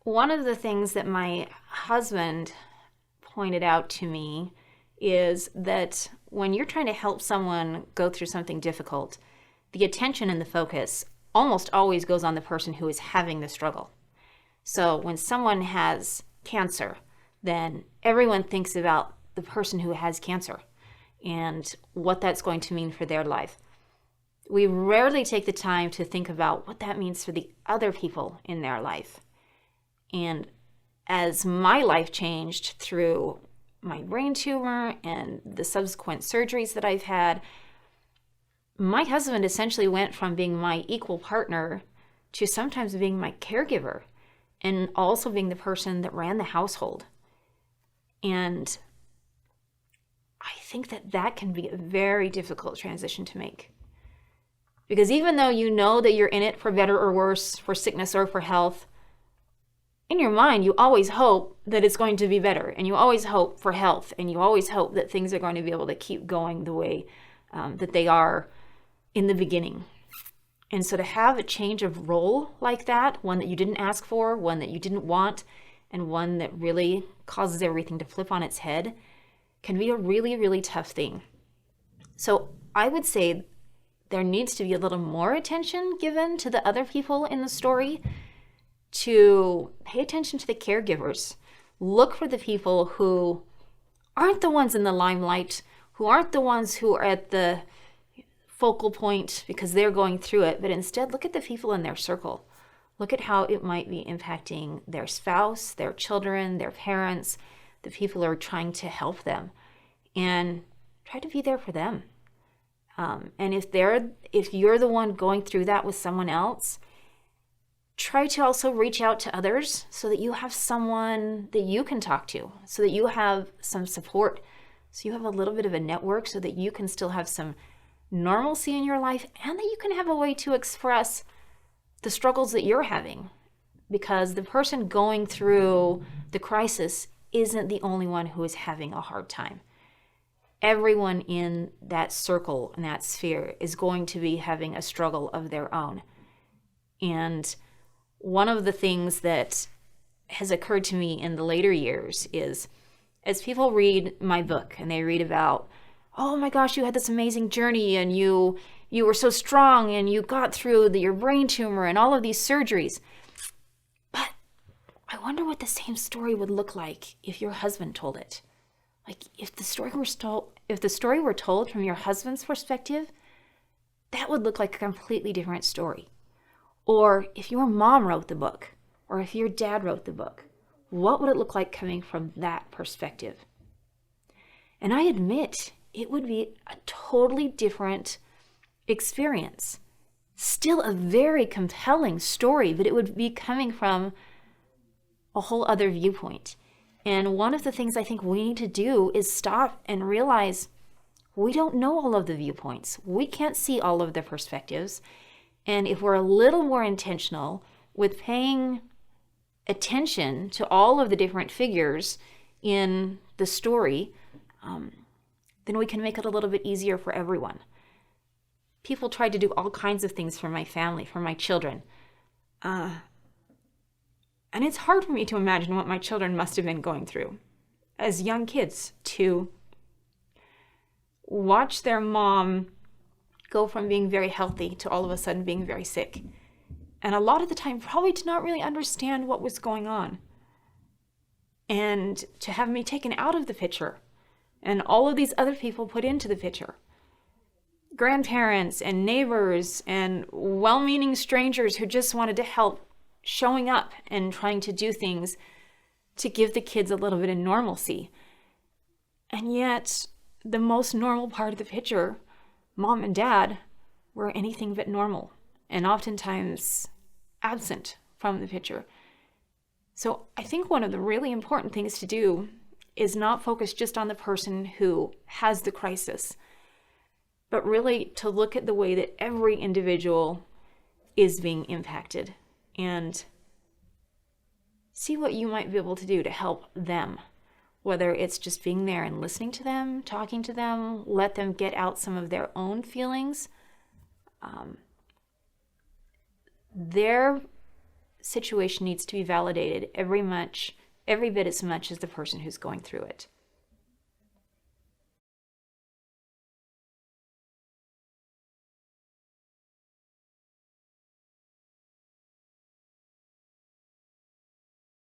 One of the things that my husband pointed out to me is that when you're trying to help someone go through something difficult, the attention and the focus almost always goes on the person who is having the struggle. So when someone has cancer, then everyone thinks about the person who has cancer and what that's going to mean for their life. We rarely take the time to think about what that means for the other people in their life. And as my life changed through my brain tumor and the subsequent surgeries that I've had, my husband essentially went from being my equal partner to sometimes being my caregiver and also being the person that ran the household. And I think that that can be a very difficult transition to make. Because even though you know that you're in it for better or worse, for sickness or for health, in your mind, you always hope that it's going to be better, and you always hope for health, and you always hope that things are going to be able to keep going the way that they are in the beginning. And so to have a change of role like that, one that you didn't ask for, one that you didn't want, and one that really causes everything to flip on its head, can be a really, really tough thing. So I would say there needs to be a little more attention given to the other people in the story, to pay attention to the caregivers. Look for the people who aren't the ones in the limelight, who aren't the ones who are at the focal point because they're going through it, but instead look at the people in their circle. Look at how it might be impacting their spouse, their children, their parents, the people who are trying to help them, and try to be there for them. And if you're the one going through that with someone else, try to also reach out to others so that you have someone that you can talk to, so that you have some support, so you have a little bit of a network so that you can still have some normalcy in your life and that you can have a way to express the struggles that you're having. Because the person going through the crisis isn't the only one who is having a hard time. Everyone in that circle, in that sphere, is going to be having a struggle of their own. And one of the things that has occurred to me in the later years is, as people read my book and they read about, oh my gosh, you had this amazing journey and you were so strong and you got through your brain tumor and all of these surgeries. But I wonder what the same story would look like if your husband told it. Like if the story were told from your husband's perspective, that would look like a completely different story. Or if your mom wrote the book, or if your dad wrote the book, what would it look like coming from that perspective? And I admit it would be a totally different experience. Still a very compelling story, but it would be coming from a whole other viewpoint. And one of the things I think we need to do is stop and realize we don't know all of the viewpoints. We can't see all of the perspectives. And if we're a little more intentional with paying attention to all of the different figures in the story, then we can make it a little bit easier for everyone. People tried to do all kinds of things for my family, for my children. And it's hard for me to imagine what my children must have been going through as young kids, to watch their mom go from being very healthy to all of a sudden being very sick. And a lot of the time probably to not really understand what was going on. And to have me taken out of the picture and all of these other people put into the picture. Grandparents and neighbors and well-meaning strangers who just wanted to help, showing up and trying to do things to give the kids a little bit of normalcy. And yet, the most normal part of the picture, mom and dad, were anything but normal and oftentimes absent from the picture. So I think one of the really important things to do is not focus just on the person who has the crisis, but really to look at the way that every individual is being impacted and see what you might be able to do to help them, whether it's just being there and listening to them, talking to them, let them get out some of their own feelings. Their situation needs to be validated every bit as much as the person who's going through it.